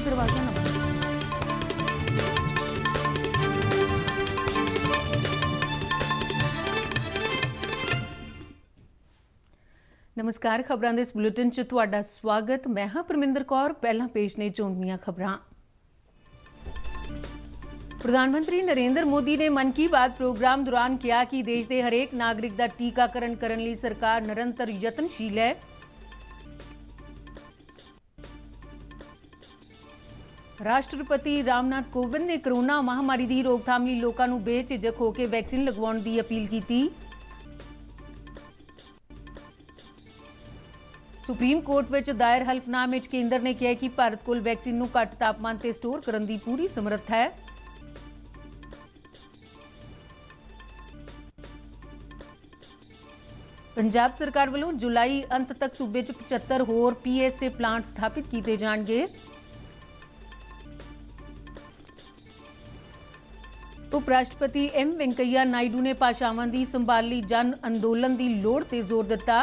दरवाजा नंबर। नमस्कार, खबरां दे इस बुलेटिन च तुहाडा स्वागत। मैं हां परमिंदर कौर। पहलां पेश ने चोणवीआं खबरां। प्रधानमंत्री नरेंद्र मोदी ने मन की बात प्रोग्राम दौरान कहा कि देश के हरेक नागरिक का टीकाकरण करने लई सरकार निरंतर यत्नशील है। राष्ट्रपति रामनाथ कोविंद ने कोरोना महामारी की रोकथाम लई लोकां नूं बेझिझक होकर वैक्सीन लगवाउण की अपील की। सुप्रीम कोर्ट में दायर हल्फनामे केंद्र ने कहा कि भारत कोल वैक्सीन नूं घट तापमान ते स्टोर करने की पूरी समर्थ है। पंजाब सरकार वालों जुलाई अंत तक सूबे च 75 होर PSA प्लांट स्थापित किए जाएंगे। उपराष्ट्रपति M वेंकैया नायडू ने भाषावां की संभाल लई जन अंदोलन की लोड़ ते जोर दिता।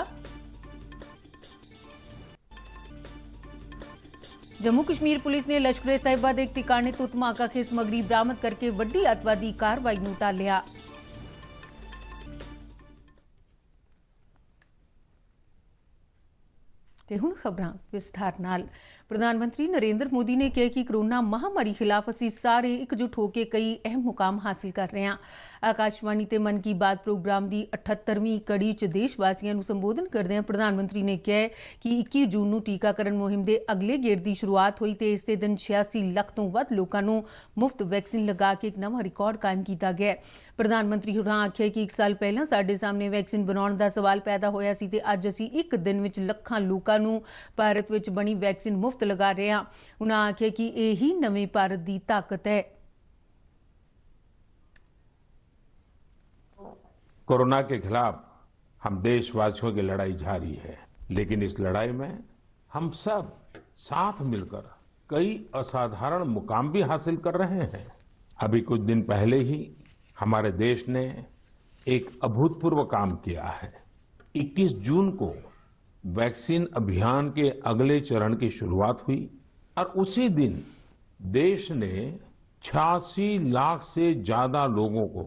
जम्मू कश्मीर पुलिस ने लश्कर-ए-तैयबा के एक ठिकाने तो धमाका समग्री बरामद करके वड्डी अतवादी कार्रवाई नूं टालिया। ते हुण खबरां विस्तार नाल। प्रधानमंत्री नरेंद्र मोदी ने कहा कि कोरोना महामारी खिलाफ असीं सारे एकजुट होकर कई अहम मुकाम हासिल कर रहे हैं। आकाशवाणी ते मन की बात प्रोग्राम की 78वीं कड़ी च देशवासियों को संबोधन करदे प्रधानमंत्री ने कहा कि 21 जून नूं टीकाकरण मुहिम के अगले गेड़ की शुरुआत हुई तो इस दिन 86 लाख तो वध लोगों को मुफ्त वैक्सीन लगा के एक नवा रिकॉर्ड कायम किया गया। प्रधानमंत्री होरां आख्या कि 1 साल पहला साडे सामने वैक्सीन बनाउण दा सवाल पैदा होया सी ते अज असीं एक दिन विच लखां लोकां नूं भारत विच बनी वैक्सीन मुफ्त लगा रहे हैं। उन्होंने आख्या कि यही नवे भारत की ताकत है। कोरोना के खिलाफ हम देशवासियों की लड़ाई जारी है, लेकिन इस लड़ाई में हम सब साथ मिलकर कई असाधारण मुकाम भी हासिल कर रहे हैं। अभी कुछ दिन पहले ही हमारे देश ने एक अभूतपूर्व काम किया है। 21 जून को वैक्सीन अभियान के अगले चरण की शुरुआत हुई और उसी दिन देश ने 86 लाख से ज्यादा लोगों को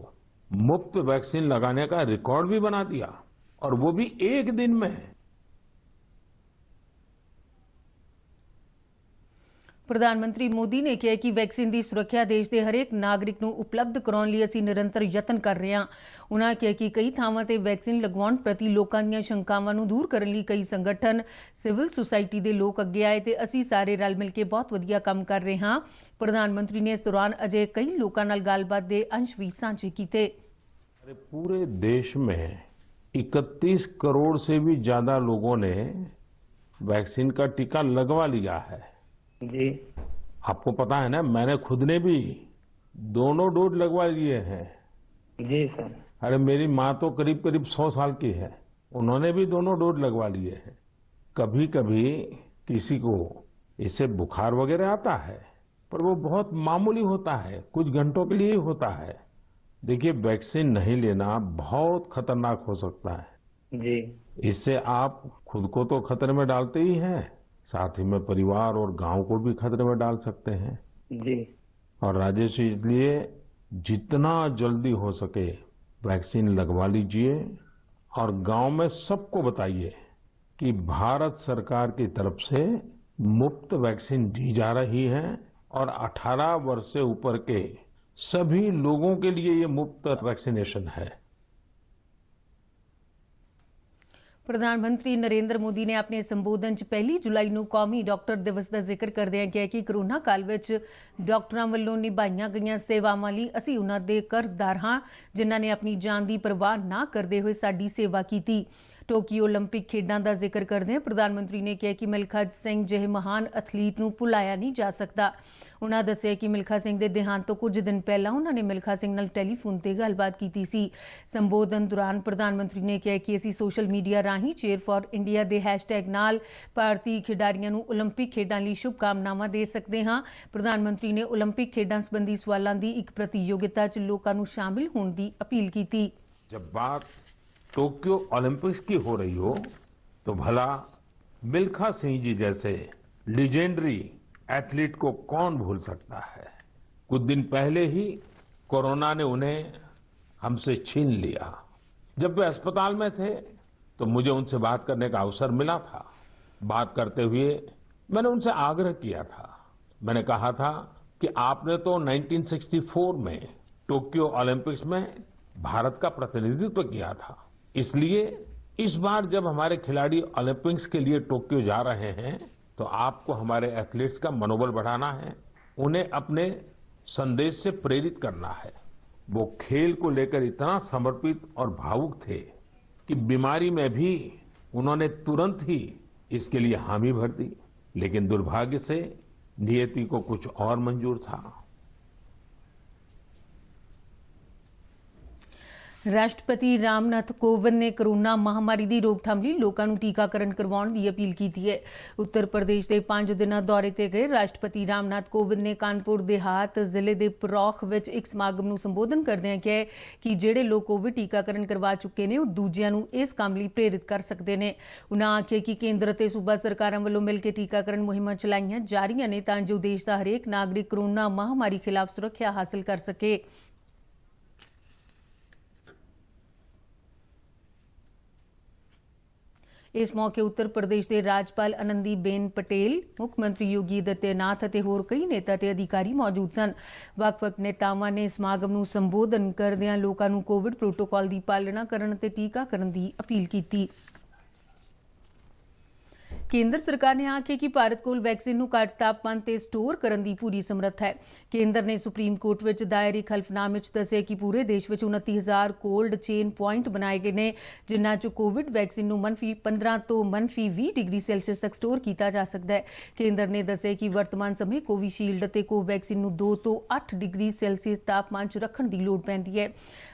मुफ्त वैक्सीन लगाने का रिकॉर्ड भी बना दिया, और वो भी एक दिन में। प्रधानमंत्री मोदी ने कहा कि वैक्सीन की सुरक्षा देश के हरेक नागरिक को उपलब्ध कराने लिए असीं निरंतर यत्न कर रहे हैं। उन्होंने कहा कि कई थावां ते वैक्सीन लगवाउण प्रति लोकां दीआं शंकावां नूं दूर करने लिए कई संगठन सिविल सोसाइटी के लोग अगे आए ते असीं सारे रल मिल के बहुत वधिया काम कर रहे हैं। प्रधानमंत्री ने इस दौरान अजे कई लोकां नाल गलबात के अंश भी सांझे कीते। पूरे देश में 31 करोड़ से भी ज्यादा लोगों ने वैक्सीन का टीका लगवा लिया है। जी, आपको पता है ना, मैंने खुद ने भी दोनों डोज लगवा लिए हैं। जी सर। अरे मेरी माँ तो करीब करीब 100 साल की है, उन्होंने भी दोनों डोज लगवा लिए हैं। कभी कभी किसी को इससे बुखार वगैरह आता है, पर वो बहुत मामूली होता है, कुछ घंटों के लिए ही होता है। देखिए, वैक्सीन नहीं लेना बहुत खतरनाक हो सकता है। जी, इससे आप खुद को तो खतरे में डालते ही हैं, साथ ही में परिवार और गांव को भी खतरे में डाल सकते हैं। जी। और राजेश जी, इसलिए जितना जल्दी हो सके वैक्सीन लगवा लीजिए और गांव में सबको बताइए कि भारत सरकार की तरफ से मुफ्त वैक्सीन दी जा रही है और 18 वर्ष से ऊपर के सभी लोगों के लिए ये मुफ्त वैक्सीनेशन है। प्रधानमंत्री नरेंद्र मोदी ने अपने संबोधन च 1 जुलाई ਨੂੰ कौमी डॉक्टर दिवस का जिक्र करदਿਆਂ ਕਿਹਾ कि कोरोना काल ਵਿੱਚ डॉक्टरों ਵੱਲੋਂ ਨਿਭਾਈਆਂ ਗਈਆਂ ਸੇਵਾਵਾਂ ਲਈ ਅਸੀਂ ਉਹਨਾਂ ਦੇ ਕਰਜ਼ਦਾਰ ਹਾਂ ਜਿਨ੍ਹਾਂ ਨੇ ਆਪਣੀ ਜਾਨ ਦੀ ਪਰਵਾਹ ਨਾ ਕਰਦੇ ਹੋਏ ਸਾਡੀ ਸੇਵਾ ਕੀਤੀ। टोक्यो ओलंपिक खेडों का जिक्र करदे प्रधानमंत्री ने कहा कि मिल्खा सिंह जिहे महान एथलीट नूं भुलाया नहीं जा सकता। उन्होंने दस्सिया कि मिल्खा सिंह के देहांत तो कुछ दिन पहला उन्होंने मिल्खा सिंह नाल टैलीफोन पर गलबात की सी। संबोधन दौरान प्रधानमंत्री ने कहा कि असीं social media Rahi chair for India के हैशटैग नाल भारतीय खिडारियों नूं ओलंपिक खेडों लई शुभकामनावां दे सकते हाँ। प्रधानमंत्री ने ओलंपिक खेडों संबंधी सवालों की एक प्रतियोगिता च लोगों नूं शामिल होने की अपील की। जब बात टोक्यो ओलंपिक्स की हो रही हो तो भला मिल्खा सिंह जी जैसे लीजेंडरी एथलीट को कौन भूल सकता है। कुछ दिन पहले ही कोरोना ने उन्हें हमसे छीन लिया। जब वे अस्पताल में थे तो मुझे उनसे बात करने का अवसर मिला था। बात करते हुए मैंने उनसे आग्रह किया था। मैंने कहा था कि आपने तो 1964 में टोक्यो ओलंपिक्स में भारत का प्रतिनिधित्व किया था, इसलिए इस बार जब हमारे खिलाड़ी ओलंपिक्स के लिए टोक्यो जा रहे हैं तो आपको हमारे एथलीट्स का मनोबल बढ़ाना है, उन्हें अपने संदेश से प्रेरित करना है। वो खेल को लेकर इतना समर्पित और भावुक थे कि बीमारी में भी उन्होंने तुरंत ही इसके लिए हामी भर दी, लेकिन दुर्भाग्य से नियति को कुछ और मंजूर था। ਰਾਸ਼ਟਰਪਤੀ ਰਾਮਨਾਥ ਕੋਵਿੰਦ ਨੇ ਕਰੋਨਾ ਮਹਾਮਾਰੀ ਦੀ ਰੋਕਥਾਮ ਲਈ ਲੋਕਾਂ ਨੂੰ ਟੀਕਾਕਰਨ ਕਰਵਾਉਣ ਦੀ ਅਪੀਲ ਕੀਤੀ ਹੈ। ਉੱਤਰ ਪ੍ਰਦੇਸ਼ ਦੇ 5 ਦਿਨਾਂ ਦੌਰੇ ਤੇ ਗਏ ਰਾਸ਼ਟਰਪਤੀ ਰਾਮਨਾਥ ਕੋਵਿੰਦ ਨੇ ਕਾਨਪੁਰ ਦੇਹਾਤ ਜ਼ਿਲ੍ਹੇ ਦੇ ਪਰੌਖ ਵਿੱਚ ਇੱਕ ਸਮਾਗਮ ਨੂੰ ਸੰਬੋਧਨ ਕਰਦਿਆਂ ਕਿਹਾ ਕਿ ਜਿਹੜੇ ਲੋਕ ਕੋਵਿਡ ਟੀਕਾਕਰਨ ਕਰਵਾ ਚੁੱਕੇ ਨੇ ਉਹ ਦੂਜਿਆਂ ਨੂੰ ਇਸ ਕੰਮ ਲਈ ਪ੍ਰੇਰਿਤ ਕਰ ਸਕਦੇ ਨੇ। ਉਨ੍ਹਾਂ ਆਖਿਆ ਕਿ ਕੇਂਦਰ ਅਤੇ ਸੂਬਾ ਸਰਕਾਰਾਂ ਵੱਲੋਂ ਮਿਲ ਕੇ ਟੀਕਾਕਰਨ ਮੁਹਿੰਮਾਂ ਚਲਾਈਆਂ ਜਾ ਰਹੀਆਂ ਨੇ ਤਾਂ ਜੋ ਦੇਸ਼ ਦਾ ਹਰੇਕ ਨਾਗਰਿਕ ਕਰੋਨਾ ਮਹਾਮਾਰੀ ਖਿਲਾਫ ਸੁਰੱਖਿਆ ਹਾਸਲ ਕਰ ਸਕੇ। इस मौके उत्तर प्रदेश के राज्यपाल आनंदीबेन पटेल, मुख्यमंत्री योगी आदित्यनाथ और होर कई नेता ते अधिकारी मौजूद सन। ਵੱਖ-ਵੱਖ नेतावां ने समागम नूं संबोधन करदिआं लोकां नूं कोविड प्रोटोकॉल की पालना करन ते टीकाकरण की अपील की। केंद्र सरकार ने आख्या कि भारत कोल वैक्सीन नूं घੱਟ तापमान ते स्टोर करन दी पूरी समर्थ है। केंद्र ने सुप्रीम कोर्ट विच दायर एक हल्फनामे च दस्सिआ कि पूरे देश विच 29,000 कोल्ड चेन पॉइंट बनाए गए ने जिन्हां च कोविड वैक्सीन नूं -15 तो -20 डिग्री सैल्सीयस तक स्टोर किया जा सकता है। केंद्र ने दस्सिआ कि वर्तमान समय कोविशील्ड ते कोवैक्सीन नूं 2 तो 8 डिग्री सैल्सीयस तापमान च रखण दी लोड़ पैंदी है।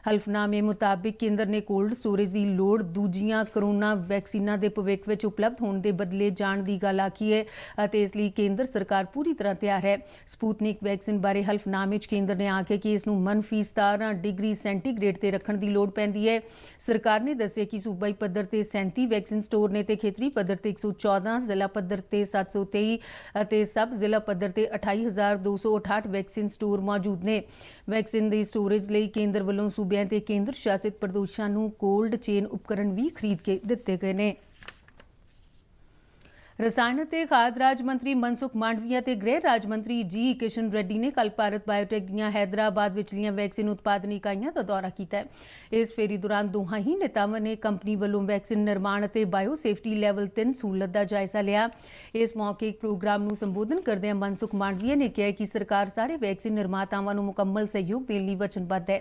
हल्फनामे मुताबिक केंद्र ने कोल्ड स्टोरेज की लोड़ दूजियां कोरोना वैक्सीनां दे भविख विच उपलब्ध होण दे बदले जाण दी गल आखी है ਅਤੇ ਇਸ ਲਈ ਕੇਂਦਰ ਸਰਕਾਰ ਪੂਰੀ ਤਰ੍ਹਾਂ ਤਿਆਰ ਹੈ। ਸਪੂਤਨਿਕ ਵੈਕਸੀਨ ਬਾਰੇ ਹਲਫਨਾਮੇ 'ਚ ਕੇਂਦਰ ਨੇ ਆਖਿਆ ਕਿ ਇਸ ਨੂੰ -17 ਡਿਗਰੀ ਸੈਂਟੀਗ੍ਰੇਡ ਤੇ ਰੱਖਣ ਦੀ ਲੋੜ ਪੈਂਦੀ ਹੈ। ਸਰਕਾਰ ਨੇ ਦੱਸਿਆ ਕਿ ਸੂਬਾਈ ਪੱਧਰ ਤੇ 37 ਵੈਕਸੀਨ ਸਟੋਰ ਨੇ ਤੇ ਖੇਤਰੀ ਪੱਧਰ ਤੇ 114, ਜ਼ਿਲ੍ਹਾ ਪੱਧਰ ਤੇ 723 ਅਤੇ ਸਬ ਜ਼ਿਲ੍ਹਾ ਪੱਧਰ ਤੇ 28,268 ਵੈਕਸੀਨ ਸਟੋਰ ਮੌਜੂਦ ਨੇ। ਵੈਕਸੀਨ ਦੀ ਸਟੋਰੇਜ ਲਈ ਕੇਂਦਰ ਵੱਲੋਂ ਸੂਬਿਆਂ ਤੇ ਕੇਂਦਰ ਸ਼ਾਸਿਤ ਪ੍ਰਦੇਸ਼ਾਂ ਨੂੰ ਕੋਲਡ ਚੇਨ ਉਪਕਰਨ ਵੀ ਖਰੀਦ ਕੇ ਦਿੱਤੇ ਗਏ ਨੇ। रसायन ते खाद राज मंत्री मनसुख मांडविया ते गृह राज मंत्री जी किशन रेड्डी ने कल भारत बायोटेक दीआं हैदराबाद विचलियां वैक्सीन उत्पादन इकाइयां दा दौरा कीता है। इस फेरी दौरान दोहां ही नेतावां ने कंपनी वल्लों वैक्सीन निर्माण ते बायो सेफ्टी लैवल 3 सहूलत दा जायजा लिया। इस मौके एक प्रोग्राम नूं संबोधन करदिआं मनसुख मांडविया ने कहा कि सरकार सारे वैक्सीन निर्मातावां नूं मुकम्मल सहयोग देण लई वचनबद्ध है।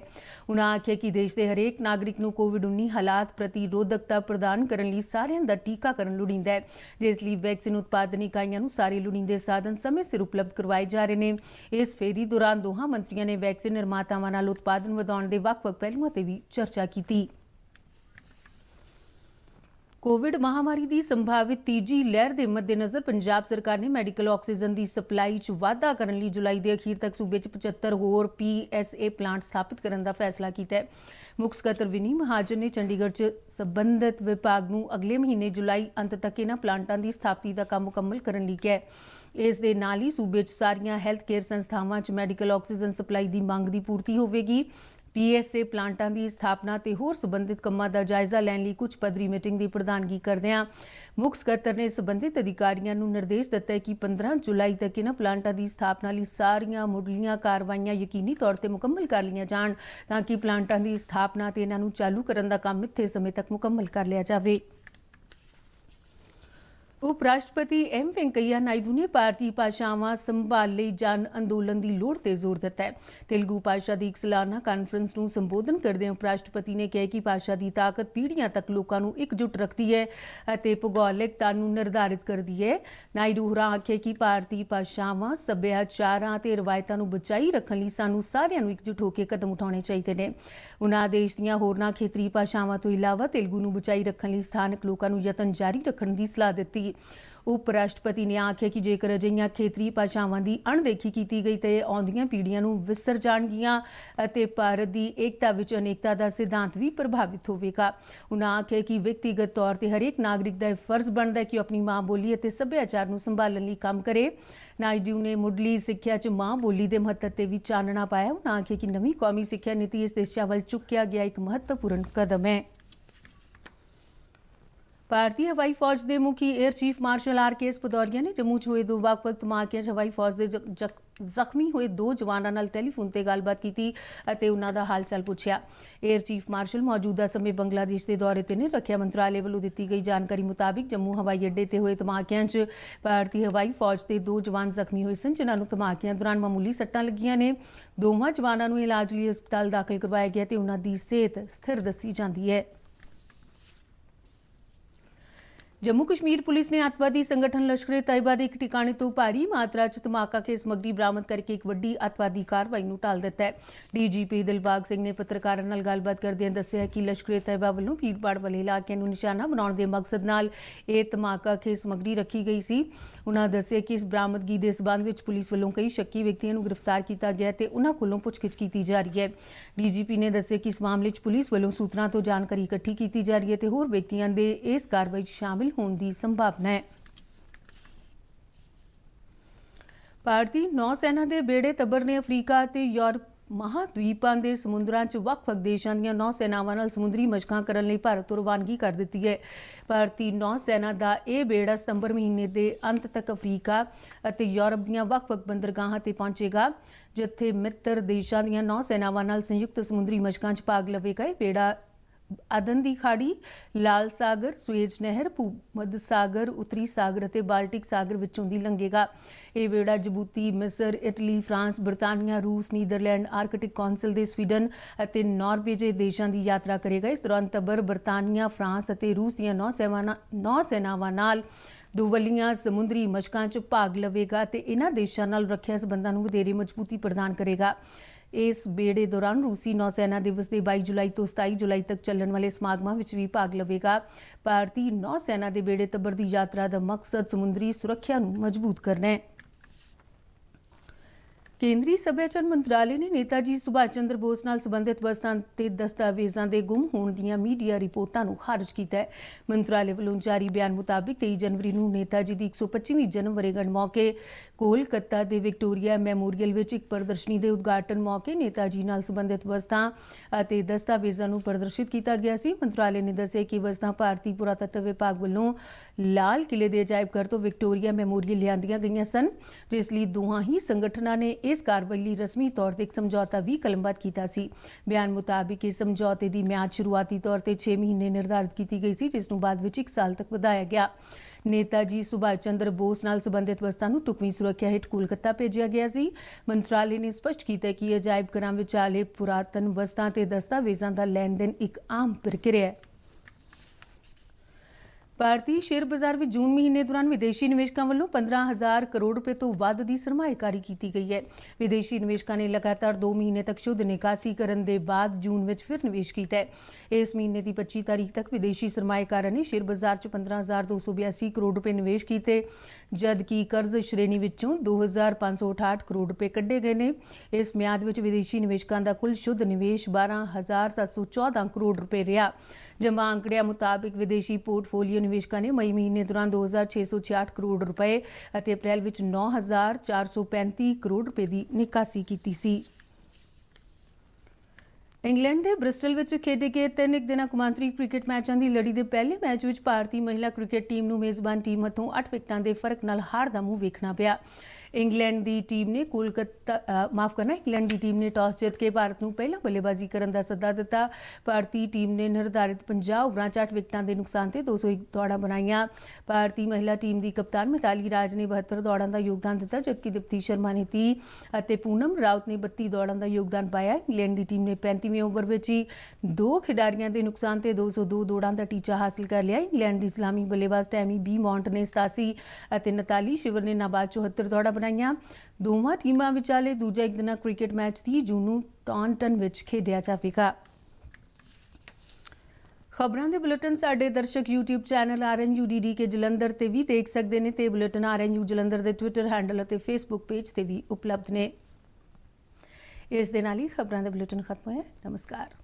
उन्हां आखिया कि देश दे हरेक नागरिक नूं कोविड-19 हालात प्रतिरोधकता प्रदान करन लई सारिआं दा टीकाकरण लोड़ींदा है, जिस लई वैक्सीन उत्पादन इकाइयां नूं सारे लोड़ींदे साधन समय सिर उपलब्ध करवाए जा रहे हैं। इस फेरी दौरान दोहां मंत्रियों ने वैक्सीन निर्मातावां नाल उत्पादन वधाउण दे वख-वख पहलुआं ते भी चर्चा की। कोविड महामारी की संभावित तीजी लहर के मद्देनज़र पंजाब सरकार ने मैडिकल ऑक्सीजन की सप्लाई च वाधा करने लई जुलाई के अखीर तक सूबे च 75 होर PSA प्लांट स्थापित करने का फैसला किया है। मुख सकत्तर विनी महाजन ने चंडीगढ़ च संबंधित विभाग नूं अगले महीने जुलाई अंत तक इन्हां प्लांटां की स्थापति का काम मुकम्मल करने लई कहा है। इस दे नाल ही सूबे च सारियां हैल्थ केयर संस्थावां च मैडिकल ऑक्सीजन सप्लाई की मंग की पूर्ति होवेगी। PSA प्लांटां की स्थापना ते होर संबंधित कामां दा जायजा लैण लई कुछ पद्धरी मीटिंग की प्रधानगी करदिआं मुख सकत्तर ने संबंधित अधिकारियों नूं निर्देश दिता है कि 15 जुलाई तक इन्हां प्लांटां की स्थापना लई सारियां मुढलीआं कार्रवाईयां यकीनी तौर पर मुकम्मल कर लईआं जाण तां कि प्लांटां की स्थापना ते इन्हां नूं चालू करन दा काम मिथे समय तक मुकम्मल कर लिया जावे। उप राष्ट्रपति M वेंकैया नायडू ने भारतीय भाषावां संभाल लई जन अंदोलन की लोड़ ते जोर दिता है। तेलुगु भाषा की एक सालाना कानफ्रेंस नूं संबोधन करदे उप राष्ट्रपति ने कहा कि भाषा की ताकत पीढ़ियां तक लोगों नूं एकजुट रखती है अते भूगोलिकता नूं निर्धारित करती है। नायडू होरां आख्या कि भारतीय भाषावां सभ्याचारां ते रवायतां नूं बचाई रखण लई सानूं सारिआं नूं एकजुट होकर कदम उठाउणे चाहीदे ने। उन्हां देश दीआं होरनां खेतरी भाषावां तो इलावा तेलुगु नूं बचाई रखण लई स्थानक लोकां नूं यतन जारी रखण दी सलाह दित्ती। ਉਪ ਰਾਸ਼ਟਰਪਤੀ ਨੇ ਆਖਿਆ ਕਿ ਜੇਕਰ ਅਜਿਹੀਆਂ ਖੇਤਰੀ ਭਾਸ਼ਾਵਾਂ ਦੀ ਅਣਦੇਖੀ ਕੀਤੀ ਗਈ ਤਾਂ ਆਉਂਦੀਆਂ ਪੀੜ੍ਹੀਆਂ ਨੂੰ ਵਿਸਰ ਜਾਣਗੀਆਂ ਅਤੇ ਭਾਰਤ ਦੀ ਏਕਤਾ ਵਿੱਚ ਅਨੇਕਤਾ ਦਾ ਸਿਧਾਂਤ ਵੀ ਪ੍ਰਭਾਵਿਤ ਹੋਵੇਗਾ। ਉਨ੍ਹਾਂ ਆਖਿਆ ਕਿ ਵਿਅਕਤੀਗਤ ਤੌਰ ਤੇ ਹਰੇਕ ਨਾਗਰਿਕ ਦਾ ਇਹ ਫਰਜ਼ ਬਣਦਾ ਹੈ ਕਿ ਉਹ ਆਪਣੀ ਮਾਂ ਬੋਲੀ ਅਤੇ ਸੱਭਿਆਚਾਰ ਨੂੰ ਸੰਭਾਲਣ ਲਈ ਕੰਮ ਕਰੇ। ਨਾਇਡੂ ਨੇ ਮੁੱਢਲੀ ਸਿੱਖਿਆ 'ਚ ਮਾਂ ਬੋਲੀ ਦੇ ਮਹੱਤਵ ਤੇ ਵੀ ਚਾਨਣਾ ਪਾਇਆ। ਉਨ੍ਹਾਂ ਆਖਿਆ ਕਿ ਨਵੀਂ ਕੌਮੀ ਸਿੱਖਿਆ ਨੀਤੀ ਇਸ ਦਿਸ਼ਾ ਵੱਲ ਚੁੱਕਿਆ ਗਿਆ ਇੱਕ ਮਹੱਤਵਪੂਰਨ ਕਦਮ ਹੈ। ਭਾਰਤੀ ਹਵਾਈ ਫੌਜ ਦੇ ਮੁਖੀ air chief marshal RKS Bhadauria ਨੇ ਜੰਮੂ 'ਚ ਹੋਏ ਦੋ ਵੱਖ-ਵੱਖ ਧਮਾਕਿਆਂ 'ਚ ਹਵਾਈ ਫੌਜ ਦੇ ਜ਼ਖਮੀ ਹੋਏ ਦੋ ਜਵਾਨਾਂ ਨਾਲ ਟੈਲੀਫੋਨ ਤੇ ਗੱਲਬਾਤ ਕੀਤੀ ਅਤੇ ਉਹਨਾਂ ਦਾ ਹਾਲ ਚਾਲ ਪੁੱਛਿਆ। ਏਅਰ ਚੀਫ ਮਾਰਸ਼ਲ ਮੌਜੂਦਾ ਸਮੇਂ ਬੰਗਲਾਦੇਸ਼ ਦੇ ਦੌਰੇ ਤੇ ਨੇ। ਰੱਖਿਆ ਮੰਤਰਾਲੇ ਵੱਲੋਂ ਦਿੱਤੀ ਗਈ ਜਾਣਕਾਰੀ ਮੁਤਾਬਿਕ ਜੰਮੂ ਹਵਾਈ ਅੱਡੇ ਤੇ ਹੋਏ ਧਮਾਕਿਆਂ 'ਚ ਭਾਰਤੀ ਹਵਾਈ ਫੌਜ ਦੇ ਦੋ ਜਵਾਨ ਜ਼ਖਮੀ ਹੋਏ ਸਨ, ਜਿਨ੍ਹਾਂ ਨੂੰ ਧਮਾਕਿਆਂ ਦੌਰਾਨ ਮਾਮੂਲੀ ਸੱਟਾਂ ਲੱਗੀਆਂ ਨੇ। ਦੋਵਾਂ ਜਵਾਨਾਂ ਨੂੰ ਇਲਾਜ ਲਈ ਹਸਪਤਾਲ ਦਾਖਲ ਕਰਵਾਇਆ ਗਿਆ ਤੇ ਉਹਨਾਂ ਦੀ ਸਿਹਤ ਸਥਿਰ ਦੱਸੀ ਜਾਂਦੀ ਹੈ। ਜੰਮੂ ਕਸ਼ਮੀਰ ਪੁਲਿਸ ਨੇ ਅੱਤਵਾਦੀ ਸੰਗਠਨ ਲਸ਼ਕਰ-ਏ-ਤੈयबा ਦੇ ਇੱਕ ਟਿਕਾਣੇ ਤੋਂ ਭਾਰੀ ਮਾਤਰਾ 'ਚ ਧਮਾਕਾ ਕੇ ਸਮੱਗਰੀ ਬਰਾਮਦ ਕਰਕੇ ਇੱਕ ਵੱਡੀ ਅੱਤਵਾਦੀ ਕਾਰਵਾਈ ਨੂੰ ਟਾਲ ਦਿੱਤਾ ਹੈ। DGP ਦਿਲਬਾਗ ਸਿੰਘ ਨੇ ਪੱਤਰਕਾਰਾਂ ਨਾਲ ਗੱਲਬਾਤ ਕਰਦਿਆਂ ਦੱਸਿਆ ਕਿ ਲਸ਼ਕਰ-ਏ-ਤੈयबा ਵੱਲੋਂ ਭੀੜ-ਭਾੜ ਵਾਲੇ ਇਲਾਕਿਆਂ ਨੂੰ ਨਿਸ਼ਾਨਾ ਬਣਾਉਣ ਦੇ ਮਕਸਦ ਨਾਲ ਇਹ ਧਮਾਕਾ ਕੇ ਸਮੱਗਰੀ ਰੱਖੀ ਗਈ ਸੀ। ਉਨ੍ਹਾਂ ਦੱਸਿਆ ਕਿ ਇਸ ਬਰਾਮਦਗੀ ਦੇ ਸਬੰਧ ਵਿੱਚ ਪੁਲਿਸ ਵੱਲੋਂ ਕਈ ਸ਼ੱਕੀ ਵਿਅਕਤੀਆਂ ਨੂੰ ਗ੍ਰਿਫਤਾਰ ਕੀਤਾ ਗਿਆ ਤੇ ਉਨ੍ਹਾਂ ਕੋਲੋਂ ਪੁੱਛਗਿੱਛ ਕੀਤੀ ਜਾ ਰਹੀ ਹੈ। DGP ਨੇ ਦੱਸਿਆ ਕਿ ਇਸ ਮਾਮਲੇ 'ਚ ਪੁਲਿਸ ਵੱਲੋਂ ਸੂਤਰਾਂ ਤੋਂ ਜਾਣਕਾਰੀ ਇਕੱਠੀ ਕੀਤੀ ਜਾ ਰਹੀ ਹੈ ਤੇ ਹੋਰ ਵਿਅਕਤੀਆਂ ਦੇ ਇਸ ਕਾਰਵਾਈ 'ਚ ਸ਼ਾਮਿਲ ਹੋਣ ਦੀ ਸੰਭਾਵਨਾ ਹੈ। ਭਾਰਤੀ ਨੌ ਸੈਨਾ ਦੇ ਬੇੜੇ ਤੱਬਰ ਨੇ ਅਫਰੀਕਾ ਅਤੇ ਯੂਰਪ ਮਹਾਂਦਵੀਪਾਂ ਦੇ ਸਮੁੰਦਰਾਂ 'ਚ ਵੱਖ-ਵੱਖ ਦੇਸ਼ਾਂ ਦੀਆਂ ਨੌ ਸੈਨਾਵਾਂ ਨਾਲ ਸਮੁੰਦਰੀ ਮਸ਼ਕਾਂ ਕਰਨ ਲਈ ਭਾਰਤ ਤੋਂ ਰਵਾਨਗੀ ਕਰ ਦਿੱਤੀ ਹੈ। ਭਾਰਤੀ ਨੌ ਸੈਨਾ ਦਾ ਇਹ ਬੇੜਾ ਸਤੰਬਰ ਮਹੀਨੇ ਦੇ ਅੰਤ ਤੱਕ ਅਫਰੀਕਾ ਅਤੇ ਯੂਰਪ ਦੀਆਂ ਵੱਖ-ਵੱਖ ਬੰਦਰਗਾਹਾਂ ਤੇ ਪਹੁੰਚੇਗਾ, ਜਿੱਥੇ ਮਿੱਤਰ ਦੇਸ਼ਾਂ ਦੀਆਂ ਨੌ ਸੈਨਾਵਾਂ ਨਾਲ ਸੰਯੁਕਤ ਸਮੁੰਦਰੀ ਮਸ਼ਕਾਂ 'ਚ ਭਾਗ ਲਵੇਗਾ। ਇਹ ਬੇੜਾ ਅਦਨ ਦੀ ਖਾੜੀ, ਲਾਲ ਸਾਗਰ, ਸੁਏਜ ਨਹਿਰ, ਭੂ-ਮੱਧ ਸਾਗਰ, ਉੱਤਰੀ ਸਾਗਰ ਅਤੇ ਬਾਲਟਿਕ ਸਾਗਰ ਵਿੱਚੋਂ ਦੀ ਲੰਘੇਗਾ। ਇਹ ਬੇੜਾ ਜਬੂਤੀ, ਮਿਸਰ, ਇਟਲੀ, ਫਰਾਂਸ, ਬਰਤਾਨੀਆ, ਰੂਸ, ਨੀਦਰਲੈਂਡ, ਆਰਕਟਿਕ ਕੌਂਸਲ ਦੇ ਸਵੀਡਨ ਅਤੇ ਨਾਰਵੇ ਜਿਹੇ ਦੇਸ਼ਾਂ ਦੀ ਯਾਤਰਾ ਕਰੇਗਾ। ਇਸ ਦੌਰਾਨ ਤੱਬਰ ਬਰਤਾਨੀਆ, ਫਰਾਂਸ ਅਤੇ ਰੂਸ ਦੀਆਂ ਨੌ ਸੈਨਾਵਾਂ ਨਾਲ ਦੁਵੱਲੀਆਂ ਸਮੁੰਦਰੀ ਮਸ਼ਕਾਂ 'ਚ ਭਾਗ ਲਵੇਗਾ ਤੇ ਇਹਨਾਂ ਦੇਸ਼ਾਂ ਨਾਲ ਰੱਖਿਆ ਸਬੰਧਾਂ ਨੂੰ ਵਧੇਰੇ ਮਜ਼ਬੂਤੀ ਪ੍ਰਦਾਨ ਕਰੇਗਾ। ਇਸ ਬੇੜੇ ਦੌਰਾਨ ਰੂਸੀ ਨੌਸੈਨਾ ਦਿਵਸ ਦੇ 22 ਜੁਲਾਈ ਤੋਂ 27 ਜੁਲਾਈ ਤੱਕ ਚੱਲਣ ਵਾਲੇ ਸਮਾਗਮਾਂ ਵਿੱਚ ਵੀ ਭਾਗ ਲਵੇਗਾ। ਭਾਰਤੀ ਨੌਸੈਨਾ ਦੇ ਬੇੜੇ ਤੱਬਰ ਦੀ ਯਾਤਰਾ ਦਾ ਮਕਸਦ ਸਮੁੰਦਰੀ ਸੁਰੱਖਿਆ ਨੂੰ ਮਜ਼ਬੂਤ ਕਰਨਾ ਹੈ। ਕੇਂਦਰੀ ਸੱਭਿਆਚਾਰ ਮੰਤਰਾਲੇ ਨੇ ਨੇਤਾ ਜੀ ਸੁਭਾਸ਼ ਚੰਦਰ ਬੋਸ ਨਾਲ ਸੰਬੰਧਿਤ ਵਸਤਾਂ ਤੇ ਦਸਤਾਵੇਜ਼ਾਂ ਦੇ ਗੁੰਮ ਹੋਣ ਦੀਆਂ ਮੀਡੀਆ ਰਿਪੋਰਟਾਂ ਨੂੰ ਖਾਰਜ ਕੀਤਾ ਹੈ। ਮੰਤਰਾਲੇ ਵੱਲੋਂ ਜਾਰੀ ਬਿਆਨ ਮੁਤਾਬਿਕ 23 ਜਨਵਰੀ ਨੂੰ ਨੇਤਾ ਜੀ ਦੀ 125ਵੀਂ ਜਨਮ ਵਰ੍ਹੇਗੰਢ ਮੌਕੇ ਕੋਲਕਾਤਾ ਦੇ ਵਿਕਟੋਰੀਆ ਮੈਮੋਰੀਅਲ ਵਿੱਚ ਇੱਕ ਪ੍ਰਦਰਸ਼ਨੀ ਦੇ ਉਦਘਾਟਨ ਮੌਕੇ ਨੇਤਾ ਜੀ ਨਾਲ ਸੰਬੰਧਿਤ ਵਸਤਾਂ ਅਤੇ ਦਸਤਾਵੇਜ਼ਾਂ ਨੂੰ ਪ੍ਰਦਰਸ਼ਿਤ ਕੀਤਾ ਗਿਆ ਸੀ। ਮੰਤਰਾਲੇ ਨੇ ਦੱਸਿਆ ਕਿ ਵਸਤਾਂ ਭਾਰਤੀ ਪੁਰਾਤੱਤਵ ਵਿਭਾਗ ਵੱਲੋਂ ਲਾਲ ਕਿਲੇ ਦੇ ਅਜਾਇਬ ਘਰ ਤੋਂ ਵਿਕਟੋਰੀਆ ਮੈਮੋਰੀਅਲ ਲਿਆਂਦੀਆਂ ਗਈਆਂ ਸਨ, ਜਿਸ ਲਈ ਦੋਹਾਂ ਹੀ ਸੰਗਠਨਾਂ ਨੇ ਇਸ ਕਾਰਵਾਈ ਲਈ ਰਸਮੀ ਤੌਰ ਤੇ ਇੱਕ ਸਮਝੌਤਾ ਵੀ ਕਲਮਬੱਧ ਕੀਤਾ ਸੀ। ਬਿਆਨ ਮੁਤਾਬਿਕ ਇਸ ਸਮਝੌਤੇ ਦੀ ਮਿਆਦ ਸ਼ੁਰੂਆਤੀ ਤੌਰ ਤੇ 6 ਮਹੀਨੇ ਨਿਰਧਾਰਿਤ ਕੀਤੀ ਗਈ ਸੀ, ਜਿਸ ਨੂੰ ਬਾਅਦ ਵਿੱਚ 1 ਸਾਲ ਤੱਕ ਵਧਾਇਆ ਗਿਆ। ਨੇਤਾ ਜੀ ਸੁਭਾਸ਼ ਚੰਦਰ ਬੋਸ ਨਾਲ ਸੰਬੰਧਿਤ ਵਸਤਾਂ ਨੂੰ ਢੁਕਵੀਂ ਸੁਰੱਖਿਆ ਹੇਠ ਕੋਲਕਾਤਾ ਭੇਜਿਆ ਗਿਆ ਸੀ। ਮੰਤਰਾਲੇ ਨੇ ਸਪਸ਼ਟ ਕੀਤਾ ਕਿ ਅਜਾਇਬ ਘਰਾਂ ਵਿਚਾਲੇ ਪੁਰਾਤਨ ਵਸਤਾਂ ਤੇ ਦਸਤਾਵੇਜ਼ਾਂ ਦਾ ਲੈਣ-ਦੇਣ ਇੱਕ ਆਮ ਪ੍ਰਕਿਰਿਆ ਹੈ। ਭਾਰਤੀ ਸ਼ੇਅਰ ਬਾਜ਼ਾਰ ਵਿੱਚ ਜੂਨ ਮਹੀਨੇ ਦੌਰਾਨ ਵਿਦੇਸ਼ੀ ਨਿਵੇਸ਼ਕਾਂ ਵੱਲੋਂ 15,000 ਕਰੋੜ ਰੁਪਏ ਤੋਂ ਵੱਧ ਦੀ ਸਰਮਾਏਕਾਰੀ ਕੀਤੀ ਗਈ ਹੈ। ਵਿਦੇਸ਼ੀ ਨਿਵੇਸ਼ਕਾਂ ਨੇ ਲਗਾਤਾਰ 2 ਮਹੀਨੇ ਤੱਕ ਸ਼ੁੱਧ ਨਿਕਾਸੀ ਕਰਨ ਦੇ ਬਾਅਦ ਜੂਨ ਵਿੱਚ ਫਿਰ ਨਿਵੇਸ਼ ਕੀਤਾ ਹੈ। ਇਸ ਮਹੀਨੇ ਦੀ 25 ਤਾਰੀਖ ਤੱਕ ਵਿਦੇਸ਼ੀ ਸਰਮਾਏਕਾਰਾਂ ਨੇ ਸ਼ੇਅਰ ਬਾਜ਼ਾਰ 'ਚ 15,282 ਕਰੋੜ ਰੁਪਏ ਨਿਵੇਸ਼ ਕੀਤੇ, ਜਦਕਿ ਕਰਜ਼ ਸ਼੍ਰੇਣੀ ਵਿੱਚੋਂ 2,568 ਕਰੋੜ ਰੁਪਏ ਕੱਢੇ ਗਏ ਨੇ। ਇਸ ਮਿਆਦ ਵਿੱਚ ਵਿਦੇਸ਼ੀ ਨਿਵੇਸ਼ਕਾਂ ਦਾ ਕੁੱਲ ਸ਼ੁੱਧ ਨਿਵੇਸ਼ 12,714 ਕਰੋੜ ਰੁਪਏ ਰਿਹਾ। ਜਮ੍ਹਾਂ ਅੰਕੜਿਆਂ ਮੁਤਾਬਿਕ ਵਿਦੇਸ਼ੀ ਪੋਰਟਫੋਲੀਓ ਨਿਵੇਸ਼ਕਾਂ ਨੇ ਮਈ ਮਹੀਨੇ ਦੌਰਾਨ 2,666 ਕਰੋੜ ਰੁਪਏ ਅਤੇ ਅਪ੍ਰੈਲ ਵਿੱਚ 9,435 ਕਰੋੜ ਰੁਪਏ ਦੀ ਨਿਕਾਸੀ ਕੀਤੀ ਸੀ। ਇੰਗਲੈਂਡ ਦੇ ਬ੍ਰਿਸਟਲ ਵਿੱਚ ਖੇਡੇ ਗਏ 3 ਦਿਨਾਂ ਕੌਮਾਂਤਰੀ ਕ੍ਰਿਕਟ ਮੈਚਾਂ ਦੀ ਲੜੀ ਦੇ ਪਹਿਲੇ ਮੈਚ ਵਿੱਚ ਭਾਰਤੀ ਮਹਿਲਾ ਕ੍ਰਿਕਟ ਟੀਮ ਨੂੰ ਮੇਜ਼ਬਾਨ ਟੀਮ ਹੱਥੋਂ 8 ਵਿਕਟਾਂ ਦੇ ਫਰਕ ਨਾਲ ਹਾਰ ਦਾ ਮੂੰਹ ਵੇਖਣਾ ਪਿਆ। ਇੰਗਲੈਂਡ ਦੀ ਟੀਮ ਨੇ ਟਾਸ ਜਿੱਤ ਕੇ ਭਾਰਤ ਨੂੰ ਪਹਿਲਾਂ ਬੱਲੇਬਾਜ਼ੀ ਕਰਨ ਦਾ ਸੱਦਾ ਦਿੱਤਾ। ਭਾਰਤੀ ਟੀਮ ਨੇ ਨਿਰਧਾਰਿਤ 50 ਓਵਰਾਂ 'ਚ 8 ਵਿਕਟਾਂ ਦੇ ਨੁਕਸਾਨ ਤੇ 201 ਦੌੜਾਂ ਬਣਾਈਆਂ। ਭਾਰਤੀ ਮਹਿਲਾ ਟੀਮ ਦੀ ਕਪਤਾਨ ਮਿਤਾਲੀ ਰਾਜ ਨੇ 72 ਦੌੜਾਂ ਦਾ ਯੋਗਦਾਨ ਦਿੱਤਾ, ਜਦਕਿ ਦੀਪਤੀ ਸ਼ਰਮਾ ਨੇ 30 ਅਤੇ ਪੂਨਮ ਰਾਉਤ ਨੇ 32 ਦੌੜਾਂ ਦਾ ਯੋਗਦਾਨ ਪਾਇਆ। ਇੰਗਲੈਂਡ ਦੀ ਟੀਮ ਨੇ 35ਵੇਂ ਓਵਰ ਵਿੱਚ ਹੀ 2 ਖਿਡਾਰੀਆਂ ਦੇ ਨੁਕਸਾਨ ਤੇ 202 ਦੌੜਾਂ ਦਾ ਟੀਚਾ ਹਾਸਲ ਕਰ ਲਿਆ। ਇੰਗਲੈਂਡ ਦੀ ਸਲਾਮੀ ਬੱਲੇਬਾਜ਼ ਟੈਮੀ ਬੀ-ਮੌਂਟ ਨੇ 87 ਅਤੇ ਨਤਾਲੀ ਸ਼ਿਵਰ ਨੇ ਨਾਬਾਦ 74 ਦੌੜਾਂ ਬਣਾਈਆਂ। ਦੋਵਾਂ ਟੀਮਾਂ ਵਿਚਾਲੇ ਦੂਜਾ ਇੱਕ ਦਿਨਾਂ ਕ੍ਰਿਕਟ ਮੈਚ 30 ਜੂਨ ਨੂੰ ਟਾਂਟਨ ਵਿੱਚ ਖੇਡਿਆ ਜਾਵੇਗਾ। ਖਬਰਾਂ ਦੇ ਬੁਲੇਟਿਨ ਸਾਡੇ ਦਰਸ਼ਕ YouTube ਚੈਨਲ RNUDD ਕੇ ਜਲੰਧਰ ਤੇ ਵੀ ਦੇਖ ਸਕਦੇ ਨੇ ਤੇ ਬੁਲੇਟਿਨ RNU ਜਲੰਧਰ ਦੇ ਟਵਿੱਟਰ ਹੈਂਡਲ ਅਤੇ ਫੇਸਬੁੱਕ ਪੇਜ ਤੇ ਵੀ ਉਪਲਬਧ ਨੇ। ਇਸ ਦੇ ਨਾਲ ਹੀ ਖਬਰਾਂ ਦੇ ਬੁਲੇਟਿਨ ਖਤਮ ਹੋਇਆ। ਨਮਸਕਾਰ।